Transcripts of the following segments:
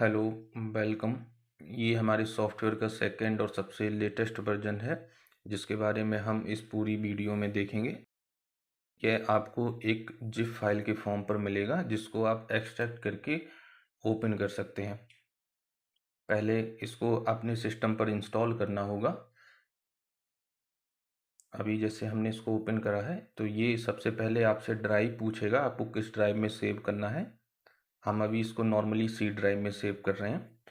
Hello, welcome. ये हमारे software का सेकंड और सबसे लेटेस्ट वर्जन है, जिसके बारे में हम इस पूरी वीडियो में देखेंगे। यह आपको एक जिप फाइल के फॉर्म पर मिलेगा, जिसको आप एक्सट्रैक्ट करके ओपन कर सकते हैं। पहले इसको अपने सिस्टम पर इंस्टॉल करना होगा। अभी जैसे हमने इसको ओपन करा है, तो ये सबसे पहले आपसे ड्राइव पूछेगा, आपको किस ड्राइव में सेव करना है। हम अभी इसको नॉर्मली सी ड्राइव में सेव कर रहे हैं।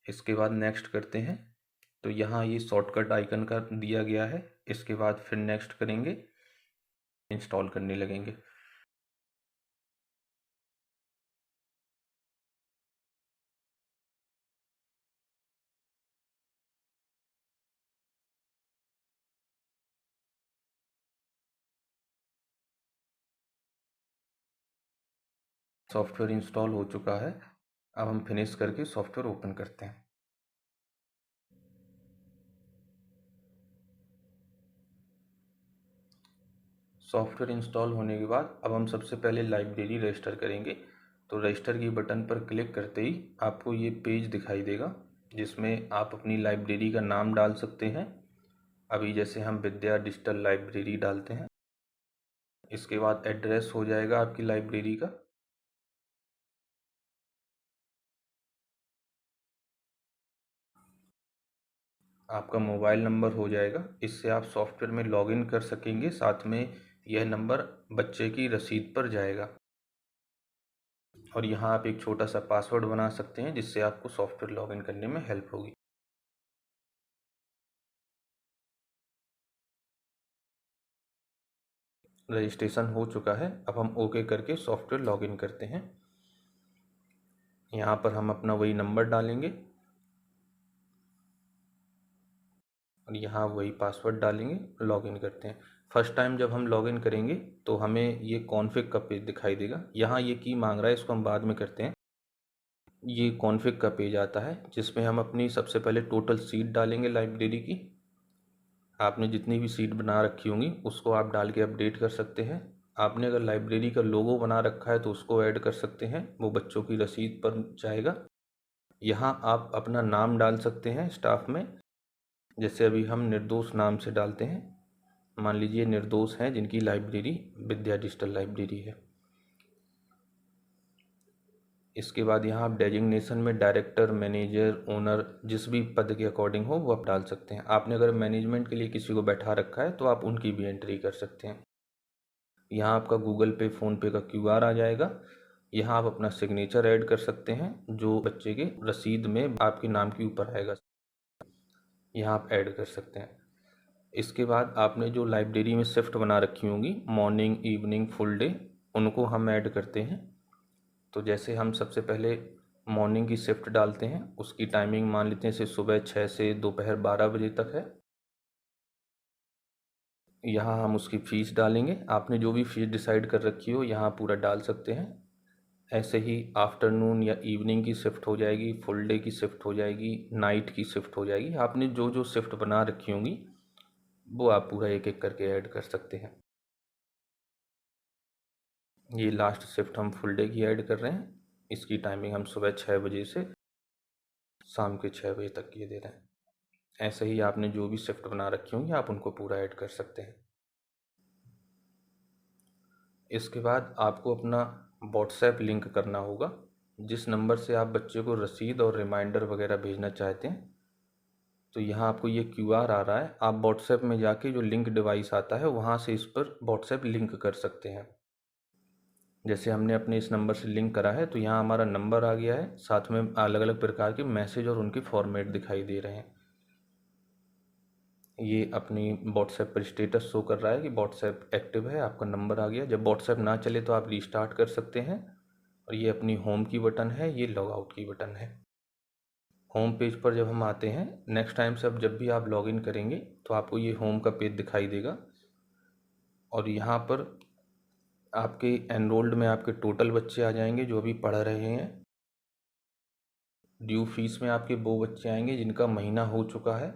इसके बाद नेक्स्ट करते हैं, तो यहाँ ये शॉर्टकट आइकन का दिया गया है। इसके बाद फिर नेक्स्ट करेंगे, इंस्टॉल करने लगेंगे। सॉफ्टवेयर इंस्टॉल हो चुका है। अब हम फिनिश करके सॉफ्टवेयर ओपन करते हैं। सॉफ्टवेयर इंस्टॉल होने के बाद अब हम सबसे पहले लाइब्रेरी रजिस्टर करेंगे। तो रजिस्टर की बटन पर क्लिक करते ही आपको ये पेज दिखाई देगा, जिसमें आप अपनी लाइब्रेरी का नाम डाल सकते हैं। अभी जैसे हम विद्या डिजिटल लाइब्रेरी डालते हैं। इसके बाद एड्रेस हो जाएगा आपकी लाइब्रेरी का। आपका मोबाइल नंबर हो जाएगा। इससे आप सॉफ्टवेयर में लॉगिन कर सकेंगे। साथ में यह नंबर बच्चे की रसीद पर जाएगा। और यहाँ आप एक छोटा सा पासवर्ड बना सकते हैं, जिससे आपको सॉफ्टवेयर लॉगिन करने में हेल्प होगी। रजिस्ट्रेशन हो चुका है। अब हम ओके करके सॉफ्टवेयर लॉगिन करते हैं। यहाँ पर हम अपना वही नंबर डालेंगे और यहाँ वही पासवर्ड डालेंगे, लॉगिन करते हैं। फर्स्ट टाइम जब हम लॉगिन करेंगे तो हमें ये कॉन्फ़िग का पेज दिखाई देगा। यहाँ ये की मांग रहा है, इसको हम बाद में करते हैं। ये कॉन्फ़िग का पेज आता है, जिसमें हम अपनी सबसे पहले टोटल सीट डालेंगे लाइब्रेरी की। आपने जितनी भी सीट बना रखी होंगी उसको आप डाल के अपडेट कर सकते हैं। आपने अगर लाइब्रेरी का लोगो बना रखा है तो उसको ऐड कर सकते हैं, वो बच्चों की रसीद पर जाएगा। यहाँ आप अपना नाम डाल सकते हैं स्टाफ में। जैसे अभी हम निर्दोष नाम से डालते हैं। मान लीजिए निर्दोष हैं, जिनकी लाइब्रेरी विद्या डिजिटल लाइब्रेरी है। इसके बाद यहाँ आप डेजिग्नेशन में डायरेक्टर, मैनेजर, ओनर, जिस भी पद के अकॉर्डिंग हो वो आप डाल सकते हैं। आपने अगर मैनेजमेंट के लिए किसी को बैठा रखा है तो आप उनकी भी एंट्री कर सकते हैं। यहाँ आपका गूगल पे, फ़ोनपे का क्यूआर आ जाएगा। यहाँ आप अपना सिग्नेचर ऐड कर सकते हैं, जो बच्चे के रसीद में आपके नाम के ऊपर आएगा। यहाँ आप ऐड कर सकते हैं। इसके बाद आपने जो लाइब्रेरी में शिफ्ट बना रखी होंगी, मॉर्निंग, इवनिंग, फुल डे, उनको हम ऐड करते हैं। तो जैसे हम सबसे पहले मॉर्निंग की शिफ्ट डालते हैं, उसकी टाइमिंग मान लेते हैं से सुबह 6 से दोपहर 12 बजे तक है। यहाँ हम उसकी फ़ीस डालेंगे। आपने जो भी फ़ीस डिसाइड कर रखी हो यहाँ पूरा डाल सकते हैं। ऐसे ही आफ्टरनून या इवनिंग की शिफ्ट हो जाएगी, फुल डे की शिफ्ट हो जाएगी, नाइट की शिफ्ट हो जाएगी। आपने जो जो शिफ्ट बना रखी होंगी वो आप पूरा एक एक करके ऐड कर सकते हैं। ये लास्ट शिफ्ट हम फुल डे की ऐड कर रहे हैं। इसकी टाइमिंग हम सुबह 6 बजे से शाम के 6 बजे तक ये दे रहे हैं। ऐसे ही आपने जो भी शिफ्ट बना रखी होंगी आप उनको पूरा ऐड कर सकते हैं। इसके बाद आपको अपना व्हाट्सएप लिंक करना होगा, जिस नंबर से आप बच्चे को रसीद और रिमाइंडर वगैरह भेजना चाहते हैं। तो यहाँ आपको ये क्यूआर आ रहा है। आप व्हाट्सएप में जाके जो लिंक डिवाइस आता है वहाँ से इस पर व्हाट्सएप लिंक कर सकते हैं। जैसे हमने अपने इस नंबर से लिंक करा है तो यहाँ हमारा नंबर आ गया है, साथ में अलग अलग प्रकार के मैसेज और उनके फॉर्मेट दिखाई दे रहे हैं। ये अपनी व्हाट्सएप पर स्टेटस शो कर रहा है कि व्हाट्सएप एक्टिव है, आपका नंबर आ गया। जब व्हाट्सएप ना चले तो आप रीस्टार्ट कर सकते हैं। और ये अपनी होम की बटन है, ये लॉग आउट की बटन है। होम पेज पर जब हम आते हैं, नेक्स्ट टाइम से अब जब भी आप लॉगिन करेंगे तो आपको ये होम का पेज दिखाई देगा। और यहाँ पर आपके एनरोल्ड में आपके टोटल बच्चे आ जाएंगे जो अभी पढ़ रहे हैं। ड्यू फीस में आपके वो बच्चे आएंगे जिनका महीना हो चुका है।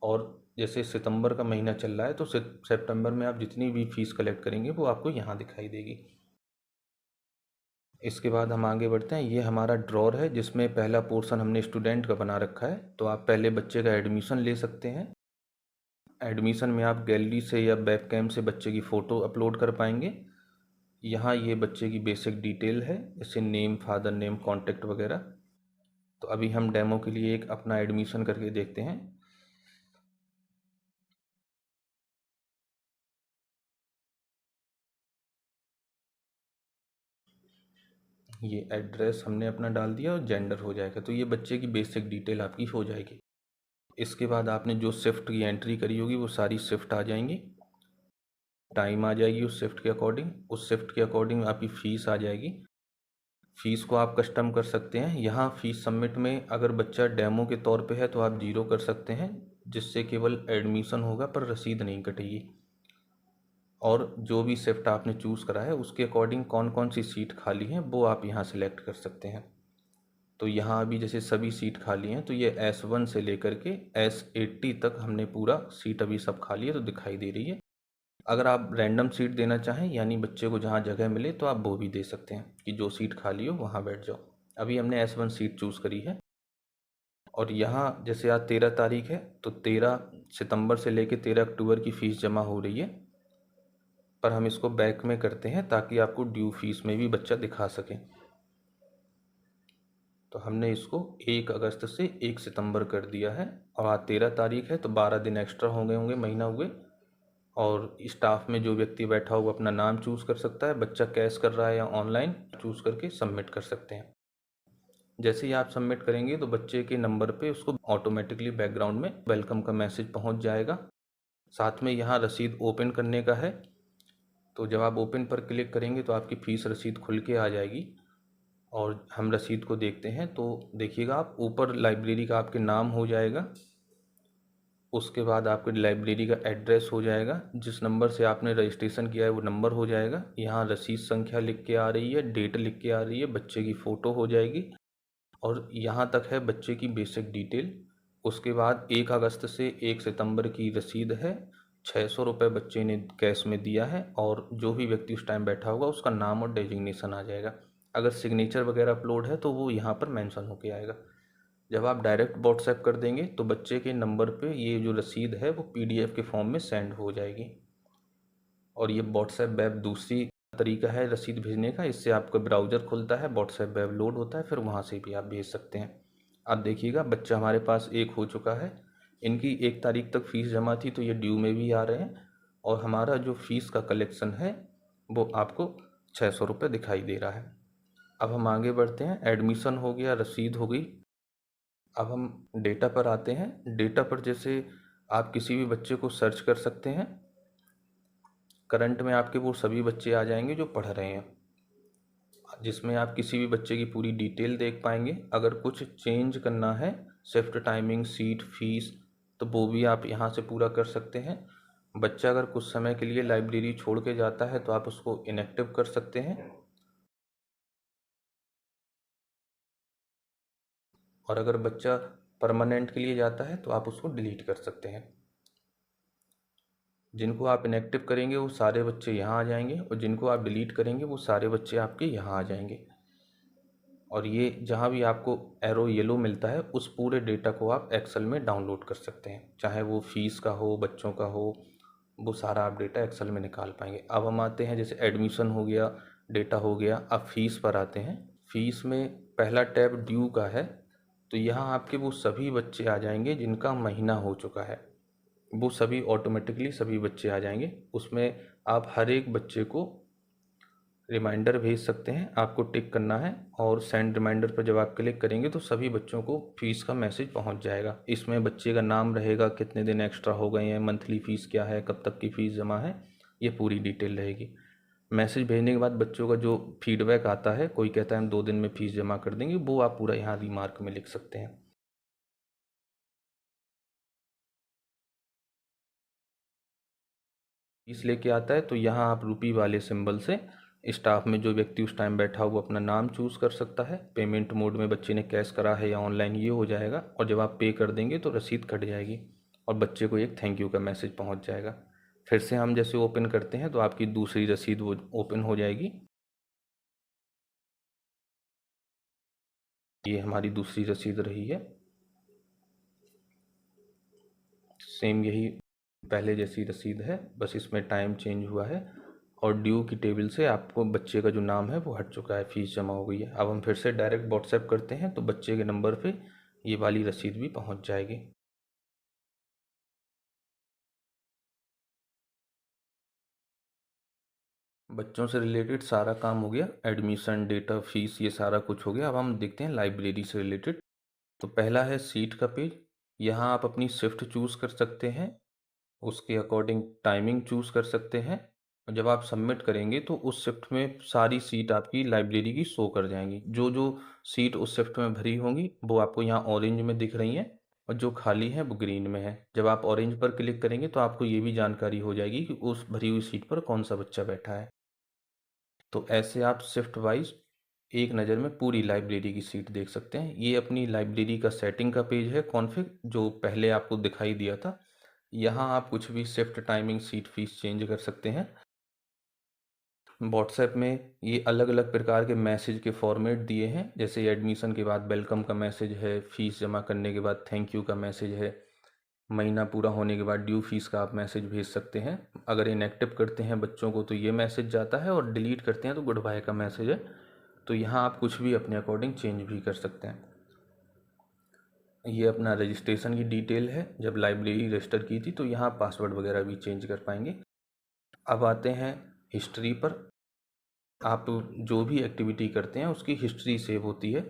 और जैसे सितंबर का महीना चल रहा है तो सितंबर में आप जितनी भी फ़ीस कलेक्ट करेंगे वो आपको यहाँ दिखाई देगी। इसके बाद हम आगे बढ़ते हैं। ये हमारा ड्रॉर है जिसमें पहला पोर्शन हमने स्टूडेंट का बना रखा है। तो आप पहले बच्चे का एडमिशन ले सकते हैं। एडमिशन में आप गैलरी से या वेबकैम से बच्चे की फ़ोटो अपलोड कर पाएंगे। यहाँ ये बच्चे की बेसिक डिटेल है, जैसे नेम, फादर नेम, कॉन्टेक्ट वगैरह। तो अभी हम डेमो के लिए एक अपना एडमिशन करके देखते हैं। ये एड्रेस हमने अपना डाल दिया और जेंडर हो जाएगा। तो ये बच्चे की बेसिक डिटेल आपकी हो जाएगी। इसके बाद आपने जो शिफ्ट की एंट्री करी होगी वो सारी शिफ्ट आ जाएंगी, टाइम आ जाएगी उस शिफ्ट के अकॉर्डिंग। उस शिफ्ट के अकॉर्डिंग आपकी फ़ीस आ जाएगी। फ़ीस को आप कस्टम कर सकते हैं। यहाँ फ़ीस सबमिट में अगर बच्चा डेमो के तौर पे है तो आप 0 कर सकते हैं, जिससे केवल एडमिशन होगा पर रसीद नहीं कटेगी। और जो भी शिफ्ट आपने चूज़ करा है उसके अकॉर्डिंग कौन कौन सी सीट खाली हैं वो आप यहाँ सेलेक्ट कर सकते हैं। तो यहाँ अभी जैसे सभी सीट खाली हैं, तो ये S1 से लेकर के S80 तक हमने पूरा सीट अभी सब खाली है तो दिखाई दे रही है। अगर आप रैंडम सीट देना चाहें, यानी बच्चे को जहाँ जगह मिले, तो आप वो भी दे सकते हैं कि जो सीट खाली हो वहाँ बैठ जाओ। अभी हमने S1 सीट चूज़ करी है। और यहाँ जैसे आज 13 तारीख है तो 13 सितंबर से लेकर 13 अक्टूबर की फ़ीस जमा हो रही है। पर हम इसको बैक में करते हैं ताकि आपको ड्यू फीस में भी बच्चा दिखा सके। तो हमने इसको 1 अगस्त से 1 सितंबर कर दिया है। और आज 13 तारीख है तो 12 दिन एक्स्ट्रा हो गए होंगे, महीना हुए। और स्टाफ में जो व्यक्ति बैठा हो वो अपना नाम चूज़ कर सकता है। बच्चा कैश कर रहा है या ऑनलाइन, चूज़ करके सबमिट कर सकते हैं। जैसे ही आप सबमिट करेंगे तो बच्चे के नंबर पे उसको ऑटोमेटिकली बैकग्राउंड में वेलकम का मैसेज पहुंच जाएगा। साथ में यहाँ रसीद ओपन करने का है। तो जब आप ओपन पर क्लिक करेंगे तो आपकी फ़ीस रसीद खुल के आ जाएगी। और हम रसीद को देखते हैं तो देखिएगा आप, ऊपर लाइब्रेरी का आपके नाम हो जाएगा। उसके बाद आपके लाइब्रेरी का एड्रेस हो जाएगा, जिस नंबर से आपने रजिस्ट्रेशन किया है वो नंबर हो जाएगा। यहाँ रसीद संख्या लिख के आ रही है, डेट लिख के आ रही है, बच्चे की फ़ोटो हो जाएगी। और यहाँ तक है बच्चे की बेसिक डिटेल। उसके बाद 1 अगस्त से 1 सितंबर की रसीद है। 600 रुपये बच्चे ने कैश में दिया है। और जो भी व्यक्ति उस टाइम बैठा होगा उसका नाम और डेजिग्नेशन आ जाएगा। अगर सिग्नेचर वगैरह अपलोड है तो वो यहाँ पर मेंशन होके आएगा। जब आप डायरेक्ट व्हाट्सएप कर देंगे तो बच्चे के नंबर पे ये जो रसीद है वो PDF के फॉर्म में सेंड हो जाएगी। और ये व्हाट्सएप वेब दूसरी तरीका है रसीद भेजने का। इससे आपका ब्राउज़र खुलता है, व्हाट्सएप वेब लोड होता है, फिर वहाँ से भी आप भेज सकते हैं। अब देखिएगा बच्चा हमारे पास 1 हो चुका है। इनकी 1 तारीख तक फ़ीस जमा थी तो ये ड्यू में भी आ रहे हैं। और हमारा जो फ़ीस का कलेक्शन है वो आपको 600 रुपये दिखाई दे रहा है। अब हम आगे बढ़ते हैं। एडमिशन हो गया, रसीद हो गई। अब हम डेटा पर आते हैं। डेटा पर जैसे आप किसी भी बच्चे को सर्च कर सकते हैं। करंट में आपके वो सभी बच्चे आ जाएंगे जो पढ़ रहे हैं, जिसमें आप किसी भी बच्चे की पूरी डिटेल देख पाएंगे। अगर कुछ चेंज करना है, शिफ्ट टाइमिंग, सीट, फीस, तो वो भी आप यहाँ से पूरा कर सकते हैं। बच्चा अगर कुछ समय के लिए लाइब्रेरी छोड़ के जाता है तो आप उसको इनएक्टिव कर सकते हैं। और अगर बच्चा परमानेंट के लिए जाता है तो आप उसको डिलीट कर सकते हैं। जिनको आप इनएक्टिव करेंगे वो सारे बच्चे यहाँ आ जाएंगे, और जिनको आप डिलीट करेंगे वो सारे बच्चे आपके यहाँ आ जाएंगे। और ये जहाँ भी आपको एरो येलो मिलता है उस पूरे डेटा को आप एक्सेल में डाउनलोड कर सकते हैं, चाहे वो फीस का हो, बच्चों का हो, वो सारा आप डेटा एक्सेल में निकाल पाएंगे। अब हम आते हैं, जैसे एडमिशन हो गया, डेटा हो गया, अब फीस पर आते हैं। फीस में पहला टैब ड्यू का है। तो यहाँ आपके वो सभी बच्चे आ जाएंगे जिनका महीना हो चुका है। वो सभी ऑटोमेटिकली सभी बच्चे आ जाएंगे। उसमें आप हर एक बच्चे को रिमाइंडर भेज सकते हैं, आपको टिक करना है। और सेंड रिमाइंडर पर जब आप क्लिक करेंगे तो सभी बच्चों को फ़ीस का मैसेज पहुंच जाएगा। इसमें बच्चे का नाम रहेगा, कितने दिन एक्स्ट्रा हो गए हैं, मंथली फ़ीस क्या है, कब तक की फ़ीस जमा है, ये पूरी डिटेल रहेगी। मैसेज भेजने के बाद बच्चों का जो फीडबैक आता है, कोई कहता है हम 2 दिन में फ़ीस जमा कर देंगे, वो आप पूरा यहाँ रिमार्क में लिख सकते हैं। फीस लेके आता है तो यहाँ आप रुपी वाले सिंबल से स्टाफ में जो व्यक्ति उस टाइम बैठा हो वो अपना नाम चूज़ कर सकता है। पेमेंट मोड में बच्चे ने कैश करा है या ऑनलाइन, ये हो जाएगा। और जब आप पे कर देंगे तो रसीद कट जाएगी और बच्चे को एक थैंक यू का मैसेज पहुंच जाएगा। फिर से हम जैसे ओपन करते हैं तो आपकी दूसरी रसीद वो ओपन हो जाएगी। ये हमारी दूसरी रसीद रही है, सेम यही पहले जैसी रसीद है, बस इसमें टाइम चेंज हुआ है और ड्यू की टेबल से आपको बच्चे का जो नाम है वो हट चुका है, फीस जमा हो गई है। अब हम फिर से डायरेक्ट व्हाट्सएप करते हैं तो बच्चे के नंबर पे ये वाली रसीद भी पहुंच जाएगी। बच्चों से रिलेटेड सारा काम हो गया, एडमिशन, डेटा, फीस, ये सारा कुछ हो गया। अब हम देखते हैं लाइब्रेरी से रिलेटेड। तो पहला है सीट का पेज। यहाँ आप अपनी शिफ्ट चूज़ कर सकते हैं, उसके अकॉर्डिंग टाइमिंग चूज़ कर सकते हैं और जब आप सबमिट करेंगे तो उस शिफ्ट में सारी सीट आपकी लाइब्रेरी की शो कर जाएंगी। जो जो सीट उस शिफ्ट में भरी होंगी वो आपको यहाँ ऑरेंज में दिख रही हैं और जो खाली है वो ग्रीन में है। जब आप ऑरेंज पर क्लिक करेंगे तो आपको ये भी जानकारी हो जाएगी कि उस भरी हुई सीट पर कौन सा बच्चा बैठा है। तो ऐसे आप शिफ्ट वाइज एक नज़र में पूरी लाइब्रेरी की सीट देख सकते हैं। ये अपनी लाइब्रेरी का सेटिंग का पेज है, कॉन्फ़िग, जो पहले आपको दिखाई दिया था। यहाँ आप कुछ भी shift, timing, seat, fees change कर सकते हैं। व्हाट्सएप में ये अलग अलग प्रकार के मैसेज के फॉर्मेट दिए हैं, जैसे एडमिशन के बाद वेलकम का मैसेज है, फीस जमा करने के बाद थैंक यू का मैसेज है, महीना पूरा होने के बाद ड्यू फीस का आप मैसेज भेज सकते हैं। अगर इनएक्टिव करते हैं बच्चों को तो ये मैसेज जाता है और डिलीट करते हैं तो गुड बाय का मैसेज है। तो यहाँ आप कुछ भी अपने अकॉर्डिंग चेंज भी कर सकते हैं। ये अपना रजिस्ट्रेशन की डिटेल है, जब लाइब्रेरी रजिस्टर की थी तो यहाँ पासवर्ड वगैरह भी चेंज कर पाएंगे। अब आते हैं हिस्ट्री पर। आप जो भी एक्टिविटी करते हैं उसकी हिस्ट्री सेव होती है।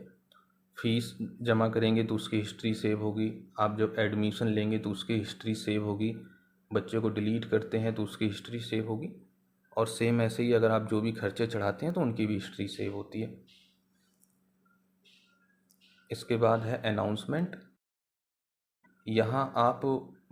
फीस जमा करेंगे तो उसकी हिस्ट्री सेव होगी, आप जब एडमिशन लेंगे तो उसकी हिस्ट्री सेव होगी, बच्चे को डिलीट करते हैं तो उसकी हिस्ट्री सेव होगी और सेम ऐसे ही अगर आप जो भी खर्चे चढ़ाते हैं तो उनकी भी हिस्ट्री सेव होती है। इसके बाद है अनाउंसमेंट। यहाँ आप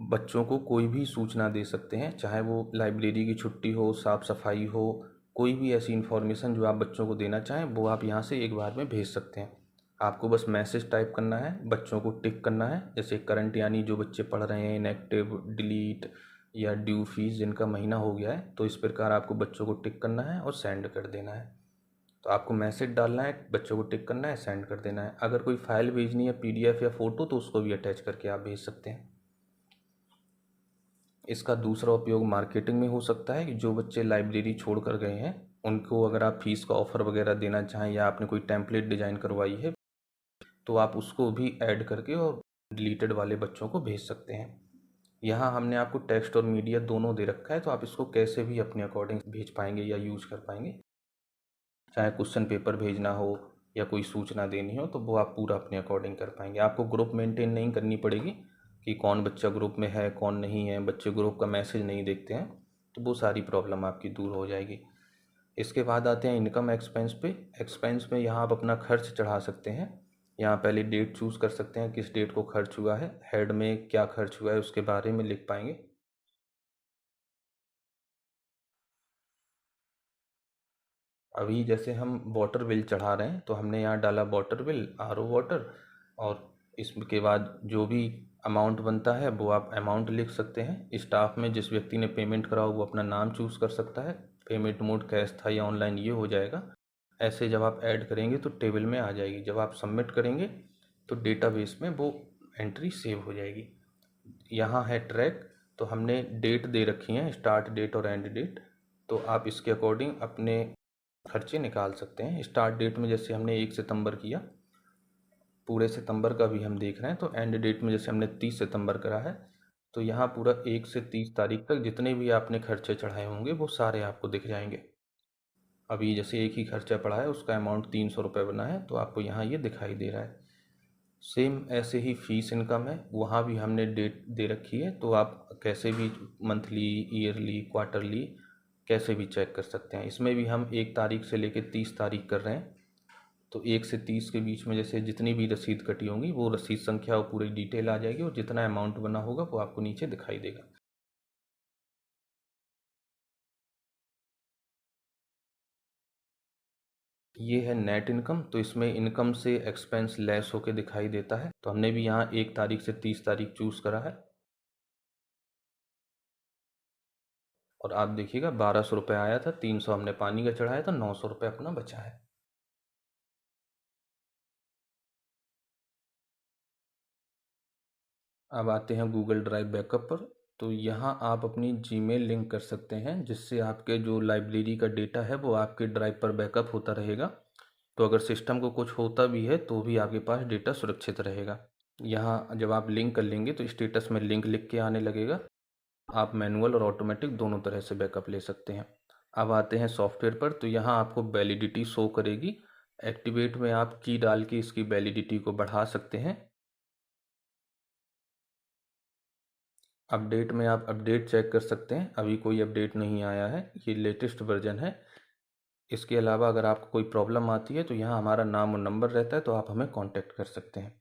बच्चों को कोई भी सूचना दे सकते हैं, चाहे वो लाइब्रेरी की छुट्टी हो, साफ़ सफाई हो, कोई भी ऐसी इन्फॉर्मेशन जो आप बच्चों को देना चाहें वो आप यहाँ से एक बार में भेज सकते हैं। आपको बस मैसेज टाइप करना है, बच्चों को टिक करना है, जैसे करंट यानी जो बच्चे पढ़ रहे हैं, इनएक्टिव, डिलीट या ड्यू फीस जिनका महीना हो गया है, तो इस प्रकार आपको बच्चों को टिक करना है और सेंड कर देना है। तो आपको मैसेज डालना है, बच्चों को टिक करना है, सेंड कर देना है। अगर कोई फाइल भेजनी है, पीडीएफ या फ़ोटो, तो उसको भी अटैच करके आप भेज सकते हैं। इसका दूसरा उपयोग मार्केटिंग में हो सकता है कि जो बच्चे लाइब्रेरी छोड़ कर गए हैं उनको अगर आप फीस का ऑफ़र वगैरह देना चाहें या आपने कोई टेम्पलेट डिज़ाइन करवाई है तो आप उसको भी ऐड करके और डिलीटेड वाले बच्चों को भेज सकते हैं। यहाँ हमने आपको टेक्स्ट और मीडिया दोनों दे रखा है, तो आप इसको कैसे भी अपने अकॉर्डिंग भेज पाएंगे या यूज कर पाएंगे। चाहे क्वेश्चन पेपर भेजना हो या कोई सूचना देनी हो तो वो आप पूरा अपने अकॉर्डिंग कर पाएंगे। आपको ग्रुप मेंटेन नहीं करनी पड़ेगी कि कौन बच्चा ग्रुप में है कौन नहीं है, बच्चे ग्रुप का मैसेज नहीं देखते हैं, तो वो सारी प्रॉब्लम आपकी दूर हो जाएगी। इसके बाद आते हैं इनकम एक्सपेंस पे। एक्सपेंस में यहाँ आप अपना खर्च चढ़ा सकते हैं। यहाँ पहले डेट चूज़ कर सकते हैं, किस डेट को खर्च हुआ है, हेड में क्या खर्च हुआ है उसके बारे में लिख पाएंगे। अभी जैसे हम वाटर बिल चढ़ा रहे हैं तो हमने यहाँ डाला वाटर बिल, आरओ वाटर, और इसके बाद जो भी अमाउंट बनता है वो आप अमाउंट लिख सकते हैं। स्टाफ में जिस व्यक्ति ने पेमेंट करा हो वो अपना नाम चूज़ कर सकता है, पेमेंट मोड कैश था या ऑनलाइन ये हो जाएगा। ऐसे जब आप ऐड करेंगे तो टेबल में आ जाएगी, जब आप सबमिट करेंगे तो डेटाबेस में वो एंट्री सेव हो जाएगी। यहाँ है ट्रैक, तो हमने डेट दे रखी है, स्टार्ट डेट और एंड डेट, तो आप इसके अकॉर्डिंग अपने खर्चे निकाल सकते हैं। स्टार्ट डेट में जैसे हमने 1 सितंबर किया, पूरे सितंबर का भी हम देख रहे हैं, तो एंड डेट में जैसे हमने 30 सितंबर करा है, तो यहाँ पूरा 1 से 30 तारीख तक जितने भी आपने खर्चे चढ़ाए होंगे वो सारे आपको दिख जाएंगे। अभी जैसे एक ही खर्चा पड़ा है उसका अमाउंट 300 रुपये बना है तो आपको यहाँ ये दिखाई दे रहा है। सेम ऐसे ही फीस इनकम है, वहाँ भी हमने डेट दे रखी है, तो आप कैसे भी मंथली, ईयरली, क्वार्टरली कैसे भी चेक कर सकते हैं। इसमें भी हम 1 तारीख से लेकर 30 तारीख कर रहे हैं, तो 1 से 30 के बीच में जैसे जितनी भी रसीद कटी होंगी वो रसीद संख्या और पूरी डिटेल आ जाएगी और जितना अमाउंट बना होगा वो आपको नीचे दिखाई देगा। ये है नेट इनकम, तो इसमें इनकम से एक्सपेंस लेस होके दिखाई देता है, तो हमने भी यहाँ 1 तारीख से 30 तारीख चूज़ करा है। और आप देखिएगा 1200 रुपये आया था, 300 हमने पानी का चढ़ाया था, 900 रुपये अपना बचा है। अब आते हैं गूगल ड्राइव बैकअप पर। तो यहाँ आप अपनी जीमेल लिंक कर सकते हैं, जिससे आपके जो लाइब्रेरी का डेटा है वो आपके ड्राइव पर बैकअप होता रहेगा। तो अगर सिस्टम को कुछ होता भी है तो भी आपके पास डेटा सुरक्षित रहेगा। यहाँ जब आप लिंक कर लेंगे तो स्टेटस में लिंक लिख के आने लगेगा। आप मैनुअल और ऑटोमेटिक दोनों तरह से बैकअप ले सकते हैं। अब आते हैं सॉफ्टवेयर पर। तो यहाँ आपको वैलिडिटी शो करेगी। एक्टिवेट में आप की डाल के इसकी वैलिडिटी को बढ़ा सकते हैं। अपडेट में आप अपडेट चेक कर सकते हैं, अभी कोई अपडेट नहीं आया है, ये लेटेस्ट वर्जन है। इसके अलावा अगर आपको कोई प्रॉब्लम आती है तो यहाँ हमारा नाम और नंबर रहता है, तो आप हमें कांटेक्ट कर सकते हैं।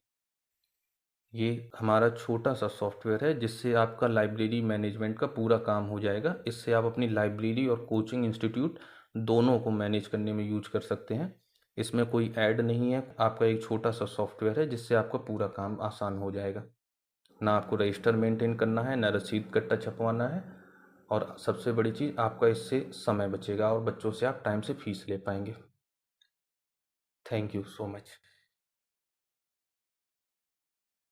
ये हमारा छोटा सा सॉफ्टवेयर है जिससे आपका लाइब्रेरी मैनेजमेंट का पूरा काम हो जाएगा। इससे आप अपनी लाइब्रेरी और कोचिंग इंस्टीट्यूट दोनों को मैनेज करने में यूज कर सकते हैं। इसमें कोई ऐड नहीं है, आपका एक छोटा सा सॉफ्टवेयर है जिससे आपका पूरा काम आसान हो जाएगा। ना आपको रजिस्टर मेंटेन करना है, ना रसीद कट्टा छपवाना है, और सबसे बड़ी चीज़ आपका इससे समय बचेगा और बच्चों से आप टाइम से फीस ले पाएंगे। Thank you so much.